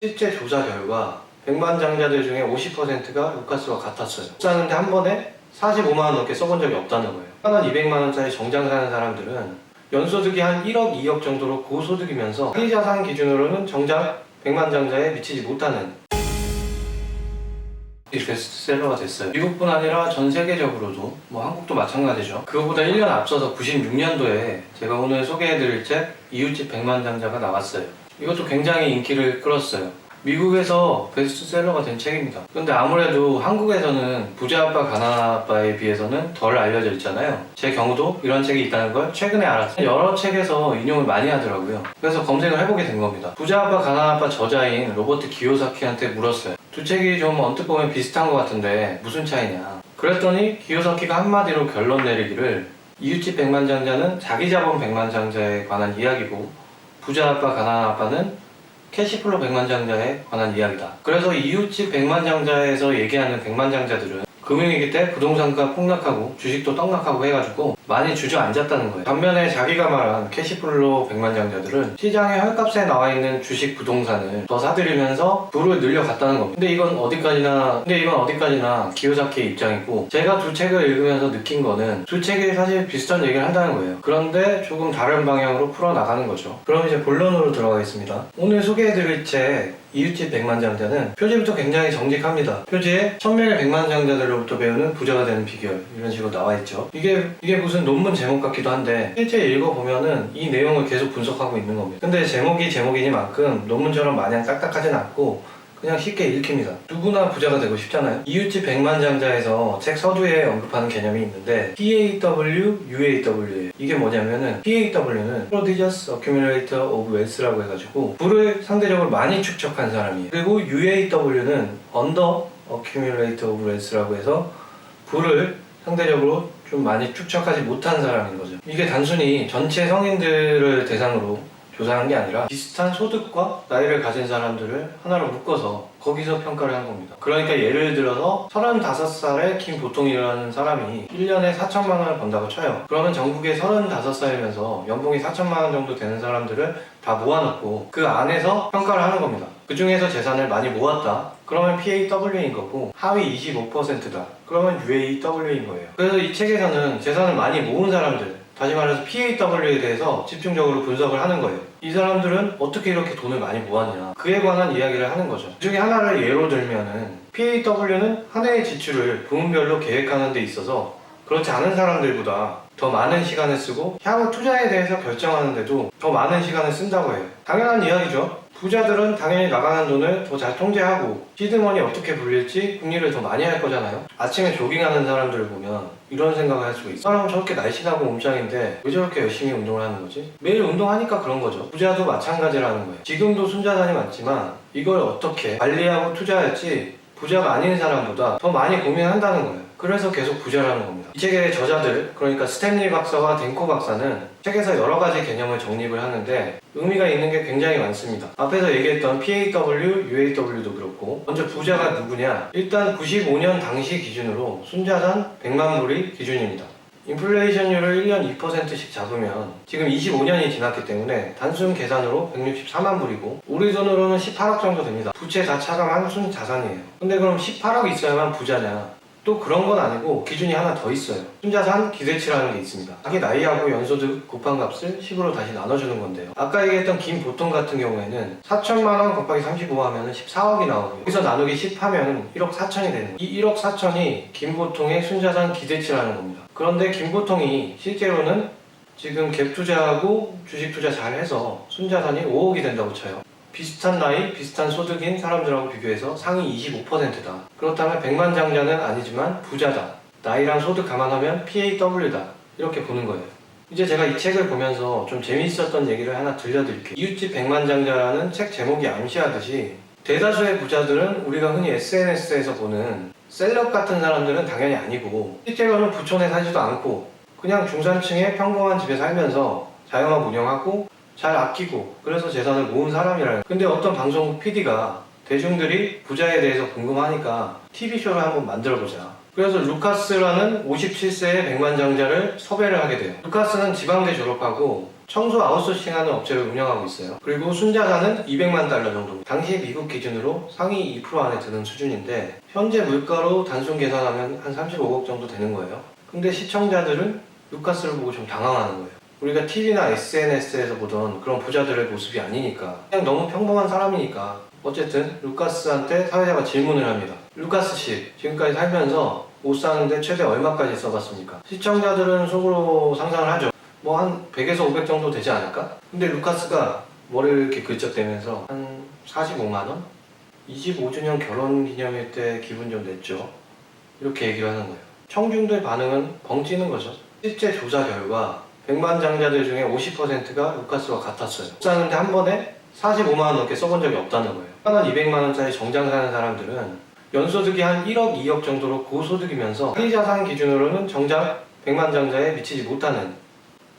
실제 조사 결과 백만장자들 중에 50%가 루카스와 같았어요. 사는데 한 번에 45만원 넘게 써본 적이 없다는 거예요. 한 200만원짜리 정장 사는 사람들은 연소득이 한 1억, 2억 정도로 고소득이면서 사기자산 기준으로는 정작 백만장자에 미치지 못하는 베스트셀러가 됐어요. 미국뿐 아니라 전 세계적으로도, 한국도 마찬가지죠. 그거보다 1년 앞서서 96년도에 제가 오늘 소개해드릴 책 이웃집 백만장자가 나왔어요. 이것도 굉장히 인기를 끌었어요. 미국에서 베스트셀러가 된 책입니다. 근데 아무래도 한국에서는 부자 아빠 가난한 아빠에 비해서는 덜 알려져 있잖아요. 제 경우도 이런 책이 있다는 걸 최근에 알았어요. 여러 책에서 인용을 많이 하더라고요. 그래서 검색을 해보게 된 겁니다. 부자 아빠 가난한 아빠 저자인 로버트 기요사키한테 물었어요. 두 책이 좀 언뜻 보면 비슷한 것 같은데 무슨 차이냐. 그랬더니 기요사키가 한마디로 결론 내리기를 이웃집 백만장자는 자기 자본 백만장자에 관한 이야기고 부자 아빠 가난한 아빠는 캐시플로 백만장자에 관한 이야기다. 그래서 이웃집 백만장자에서 얘기하는 백만장자들은 금융위기 때 부동산가 폭락하고 주식도 떡락하고 해가지고 많이 주저앉았다는 거예요. 반면에 자기가 말한 캐시플로 백만장자들은 시장에 헐값에 나와있는 주식 부동산을 더 사들이면서 부를 늘려갔다는 겁니다. 근데 이건 어디까지나 기요사키의 입장이고, 제가 두 책을 읽으면서 느낀 거는 두 책이 사실 비슷한 얘기를 한다는 거예요. 그런데 조금 다른 방향으로 풀어나가는 거죠. 그럼 이제 본론으로 들어가겠습니다. 오늘 소개해드릴 책 이웃집 백만장자는 표지부터 굉장히 정직합니다. 표지에 천명의 백만장자들로부터 배우는 부자가 되는 비결, 이런 식으로 나와있죠. 이게 무슨 논문 제목 같기도 한데 실제 읽어보면은 이 내용을 계속 분석하고 있는 겁니다. 근데 제목이 제목이니만큼 논문처럼 마냥 딱딱하진 않고 그냥 쉽게 읽힙니다. 누구나 부자가 되고 싶잖아요. 이웃집 백만장자에서 책 서두에 언급하는 개념이 있는데 PAW, UAW예요. 이게 뭐냐면은 PAW는 Prodigious Accumulator of Wealth라고 해가지고 부를 상대적으로 많이 축적한 사람이에요. 그리고 UAW는 Under Accumulator of Wealth라고 해서 부를 상대적으로 좀 많이 축적하지 못한 사람인 거죠. 이게 단순히 전체 성인들을 대상으로 조사한 게 아니라 비슷한 소득과 나이를 가진 사람들을 하나로 묶어서 거기서 평가를 한 겁니다. 그러니까 예를 들어서 35살의 김보통이라는 사람이 1년에 4천만 원을 번다고 쳐요. 그러면 전국에 35살이면서 연봉이 4천만 원 정도 되는 사람들을 다 모아놓고 그 안에서 평가를 하는 겁니다. 그 중에서 재산을 많이 모았다. 그러면 PAW인 거고, 하위 25%다. 그러면 UAW인 거예요. 그래서 이 책에서는 재산을 많이 모은 사람들, 다시 말해서 PAW에 대해서 집중적으로 분석을 하는 거예요. 이 사람들은 어떻게 이렇게 돈을 많이 모았냐, 그에 관한 이야기를 하는 거죠. 그 중에 하나를 예로 들면은 PAW는 한 해의 지출을 부문별로 계획하는 데 있어서 그렇지 않은 사람들보다 더 많은 시간을 쓰고 향후 투자에 대해서 결정하는데도 더 많은 시간을 쓴다고 해요. 당연한 이야기죠. 부자들은 당연히 나가는 돈을 더 잘 통제하고 시드머니 어떻게 불릴지 궁리를 더 많이 할 거잖아요. 아침에 조깅하는 사람들을 보면 이런 생각을 할 수가 있어요. 사람은 저렇게 날씬하고 몸짱인데 왜 저렇게 열심히 운동을 하는 거지? 매일 운동하니까 그런 거죠. 부자도 마찬가지라는 거예요. 지금도 순자산이 많지만 이걸 어떻게 관리하고 투자할지 부자가 아닌 사람보다 더 많이 고민한다는 거예요. 그래서 계속 부자라는 겁니다. 이 책의 저자들, 그러니까 스탠리 박사와 댄코 박사는 책에서 여러 가지 개념을 정립을 하는데 의미가 있는 게 굉장히 많습니다. 앞에서 얘기했던 PAW, UAW도 그렇고, 먼저 부자가 누구냐? 일단 95년 당시 기준으로 순자산 100만 불이 기준입니다. 인플레이션율을 1년 2%씩 잡으면 지금 25년이 지났기 때문에 단순 계산으로 164만 불이고 우리 돈으로는 18억 정도 됩니다. 부채 다 차감한 순자산이에요. 근데 그럼 18억 있어야만 부자냐? 또 그런 건 아니고 기준이 하나 더 있어요. 순자산 기대치라는 게 있습니다. 자기 나이하고 연소득 곱한 값을 10으로 다시 나눠주는 건데요. 아까 얘기했던 김보통 같은 경우에는 4천만 원 곱하기 35 하면 14억이 나오고요. 여기서 나누기 10 하면 1억 4천이 되는 거예요. 이 1억 4천이 김보통의 순자산 기대치라는 겁니다. 그런데 김보통이 실제로는 지금 갭 투자하고 주식 투자 잘 해서 순자산이 5억이 된다고 쳐요. 비슷한 나이, 비슷한 소득인 사람들하고 비교해서 상위 25%다. 그렇다면 백만장자는 아니지만 부자다. 나이랑 소득 감안하면 PAW다. 이렇게 보는 거예요. 이제 제가 이 책을 보면서 좀 재미있었던 얘기를 하나 들려드릴게요. 이웃집 백만장자라는 책 제목이 암시하듯이 대다수의 부자들은 우리가 흔히 SNS에서 보는 셀럽 같은 사람들은 당연히 아니고 실제로는 부촌에 살지도 않고 그냥 중산층의 평범한 집에 살면서 자영업 운영하고 잘 아끼고 그래서 재산을 모은 사람이라는. 근데 어떤 방송국 PD가 대중들이 부자에 대해서 궁금하니까 TV쇼를 한번 만들어보자. 그래서 루카스라는 57세의 백만장자를 섭외를 하게 돼요. 루카스는 지방대 졸업하고 청소 아웃소싱하는 업체를 운영하고 있어요. 그리고 순자산은 200만 달러 정도. 당시 미국 기준으로 상위 2% 안에 드는 수준인데 현재 물가로 단순 계산하면 한 35억 정도 되는 거예요. 근데 시청자들은 루카스를 보고 좀 당황하는 거예요. 우리가 TV나 SNS에서 보던 그런 부자들의 모습이 아니니까 그냥 너무 평범한 사람이니까. 어쨌든 루카스한테 사회자가 질문을 합니다. 루카스 씨, 지금까지 살면서 옷 사는데 최대 얼마까지 써봤습니까? 시청자들은 속으로 상상을 하죠. 뭐 한 100에서 500 정도 되지 않을까? 근데 루카스가 머리를 이렇게 긁적대면서 한 45만원? 25주년 결혼기념일 때 기분 좀 냈죠. 이렇게 얘기를 하는 거예요. 청중들 반응은 벙찌는 거죠. 실제 조사 결과 100만 장자들 중에 50%가 루카스와 같았어요. 옷 사는데 한 번에 45만원 넘게 써본 적이 없다는 거예요. 한 200만원짜리 정장 사는 사람들은 연소득이 한 1억, 2억 정도로 고소득이면서 자기자산 기준으로는 정작 100만 장자에 미치지 못하는,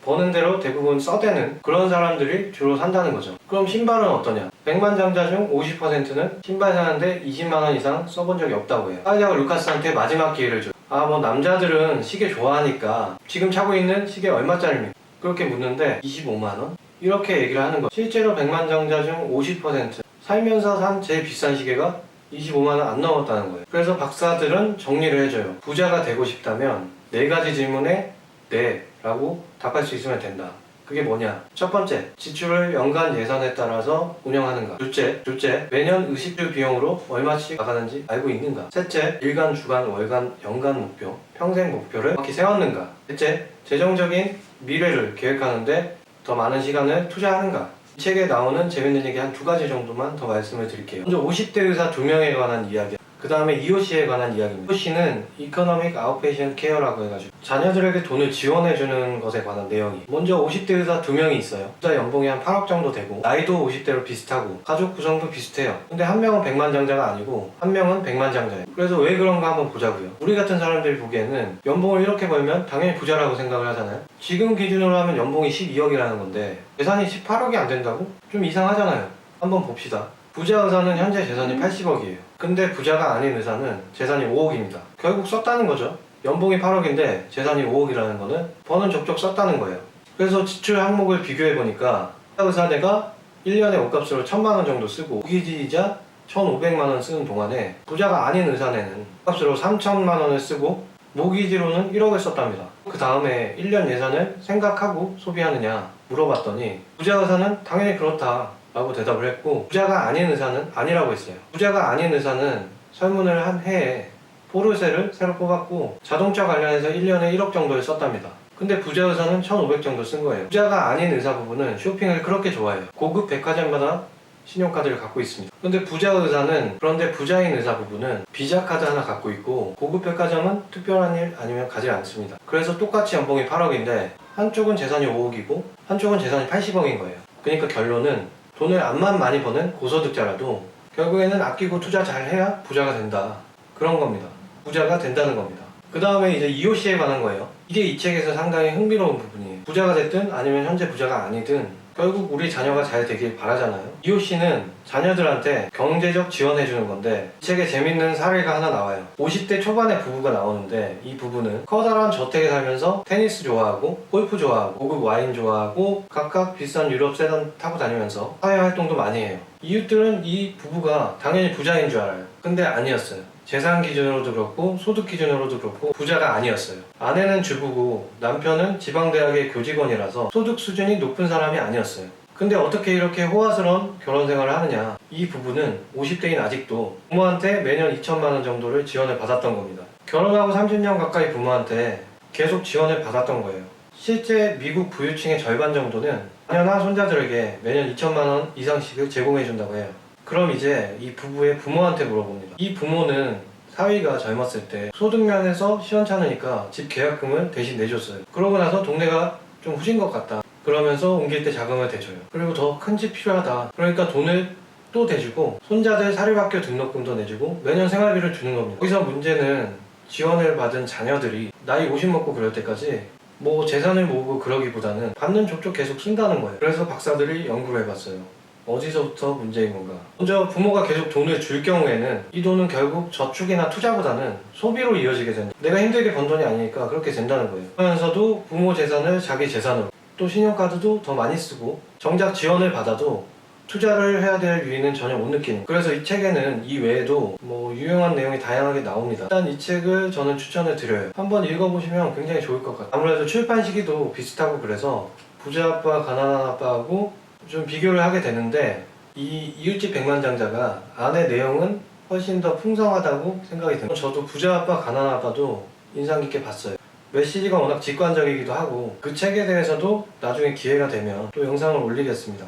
버는 대로 대부분 써대는 그런 사람들이 주로 산다는 거죠. 그럼 신발은 어떠냐? 100만 장자 중 50%는 신발 사는데 20만원 이상 써본 적이 없다고 해요. 사회자가 루카스한테 마지막 기회를 줘요. 뭐 남자들은 시계 좋아하니까 지금 차고 있는 시계 얼마짜리입니까? 그렇게 묻는데 25만원? 이렇게 얘기를 하는 거죠. 실제로 100만 장자 중 50% 살면서 산 제일 비싼 시계가 25만원 안 넘었다는 거예요. 그래서 박사들은 정리를 해줘요. 부자가 되고 싶다면 4가지 질문에 네 라고 답할 수 있으면 된다. 그게 뭐냐? 첫 번째, 지출을 연간 예산에 따라서 운영하는가? 둘째, 매년 의식주 비용으로 얼마씩 나가는지 알고 있는가? 셋째, 일간, 주간, 월간, 연간 목표, 평생 목표를 정확히 세웠는가? 넷째, 재정적인 미래를 계획하는데 더 많은 시간을 투자하는가? 이 책에 나오는 재밌는 얘기 한 2가지 정도만 더 말씀을 드릴게요. 먼저 50대 의사 2명에 관한 이야기, 그 다음에 EOC에 관한 이야기입니다. EOC는 Economic Outpatient Care라고 해가지고 자녀들에게 돈을 지원해주는 것에 관한 내용이. 먼저 50대 의사 2명이 있어요. 의사 연봉이 한 8억 정도 되고 나이도 50대로 비슷하고 가족 구성도 비슷해요. 근데 한 명은 100만 장자가 아니고 한 명은 100만 장자예요. 그래서 왜 그런가 한번 보자고요. 우리 같은 사람들이 보기에는 연봉을 이렇게 벌면 당연히 부자라고 생각을 하잖아요. 지금 기준으로 하면 연봉이 12억이라는 건데 재산이 18억이 안 된다고? 좀 이상하잖아요. 한번 봅시다. 부자 의사는 현재 재산이 80억이에요. 근데 부자가 아닌 의사는 재산이 5억입니다. 결국 썼다는 거죠. 연봉이 8억인데 재산이 5억이라는 거는 버는 족족 썼다는 거예요. 그래서 지출 항목을 비교해보니까 의사네가 1년에 옷값으로 1000만원 정도 쓰고 모기지이자 1500만원 쓰는 동안에 부자가 아닌 의사네는 옷값으로 3000만원을 쓰고 모기지로는 1억을 썼답니다. 그 다음에 1년 예산을 생각하고 소비하느냐 물어봤더니 부자 의사는 당연히 그렇다 라고 대답을 했고 부자가 아닌 의사는 아니라고 했어요. 부자가 아닌 의사는 설문을 한 해에 포르쉐를 새로 뽑았고 자동차 관련해서 1년에 1억 정도를 썼답니다. 근데 부자 의사는 1500 정도 쓴 거예요. 부자가 아닌 의사 부부는 쇼핑을 그렇게 좋아해요. 고급 백화점마다 신용카드를 갖고 있습니다. 근데 부자 의사는, 그런데 부자인 의사 부부는 비자 카드 하나 갖고 있고 고급 백화점은 특별한 일 아니면 가지 않습니다. 그래서 똑같이 연봉이 8억인데 한쪽은 재산이 5억이고 한쪽은 재산이 80억인 거예요. 그러니까 결론은 돈을 암만 많이 버는 고소득자라도 결국에는 아끼고 투자 잘 해야 부자가 된다. 그런 겁니다. 부자가 된다는 겁니다. 그 다음에 이제 EOC에 관한 거예요. 이게 이 책에서 상당히 흥미로운 부분이에요. 부자가 됐든 아니면 현재 부자가 아니든 결국 우리 자녀가 잘 되길 바라잖아요. EOC는 자녀들한테 경제적 지원해주는 건데 이 책에 재밌는 사례가 하나 나와요. 50대 초반의 부부가 나오는데 이 부부는 커다란 저택에 살면서 테니스 좋아하고 골프 좋아하고 고급 와인 좋아하고 각각 비싼 유럽 세단 타고 다니면서 사회활동도 많이 해요. 이웃들은 이 부부가 당연히 부자인 줄 알아요. 근데 아니었어요. 재산 기준으로도 그렇고 소득 기준으로도 그렇고 부자가 아니었어요. 아내는 주부고 남편은 지방대학의 교직원이라서 소득 수준이 높은 사람이 아니었어요. 근데 어떻게 이렇게 호화스러운 결혼 생활을 하느냐. 이 부부는 50대인 아직도 부모한테 매년 2천만 원 정도를 지원을 받았던 겁니다. 결혼하고 30년 가까이 부모한테 계속 지원을 받았던 거예요. 실제 미국 부유층의 절반 정도는 자녀나 손자들에게 매년 2천만 원 이상씩을 제공해준다고 해요. 그럼 이제 이 부부의 부모한테 물어봅니다. 이 부모는 사위가 젊었을 때 소득면에서 시원찮으니까 집 계약금을 대신 내줬어요. 그러고 나서 동네가 좀 후진 것 같다. 그러면서 옮길 때 자금을 대줘요. 그리고 더 큰 집 필요하다. 그러니까 돈을 또 대주고 손자들 사립학교 등록금도 내주고 매년 생활비를 주는 겁니다. 여기서 문제는 지원을 받은 자녀들이 나이 50 먹고 그럴 때까지 뭐 재산을 모으고 그러기보다는 받는 족족 계속 쓴다는 거예요. 그래서 박사들이 연구를 해봤어요. 어디서부터 문제인 건가? 먼저 부모가 계속 돈을 줄 경우에는 이 돈은 결국 저축이나 투자보다는 소비로 이어지게 된다. 내가 힘들게 번 돈이 아니니까 그렇게 된다는 거예요. 그러면서도 부모 재산을 자기 재산으로, 또 신용카드도 더 많이 쓰고 정작 지원을 받아도 투자를 해야 될 유의는 전혀 못 느끼는. 그래서 이 책에는 이 외에도 뭐 유용한 내용이 다양하게 나옵니다. 일단 이 책을 저는 추천을 드려요. 한번 읽어보시면 굉장히 좋을 것 같아요. 아무래도 출판 시기도 비슷하고 그래서 부자 아빠 가난한 아빠하고 좀 비교를 하게 되는데 이 이웃집 백만장자가 안의 내용은 훨씬 더 풍성하다고 생각이 듭니다. 저도 부자 아빠 가난한 아빠도 인상 깊게 봤어요. 메시지가 워낙 직관적이기도 하고 그 책에 대해서도 나중에 기회가 되면 또 영상을 올리겠습니다.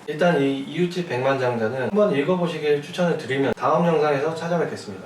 일단 이 이웃집 백만장자는 한번 읽어보시길 추천을 드리면 다음 영상에서 찾아뵙겠습니다.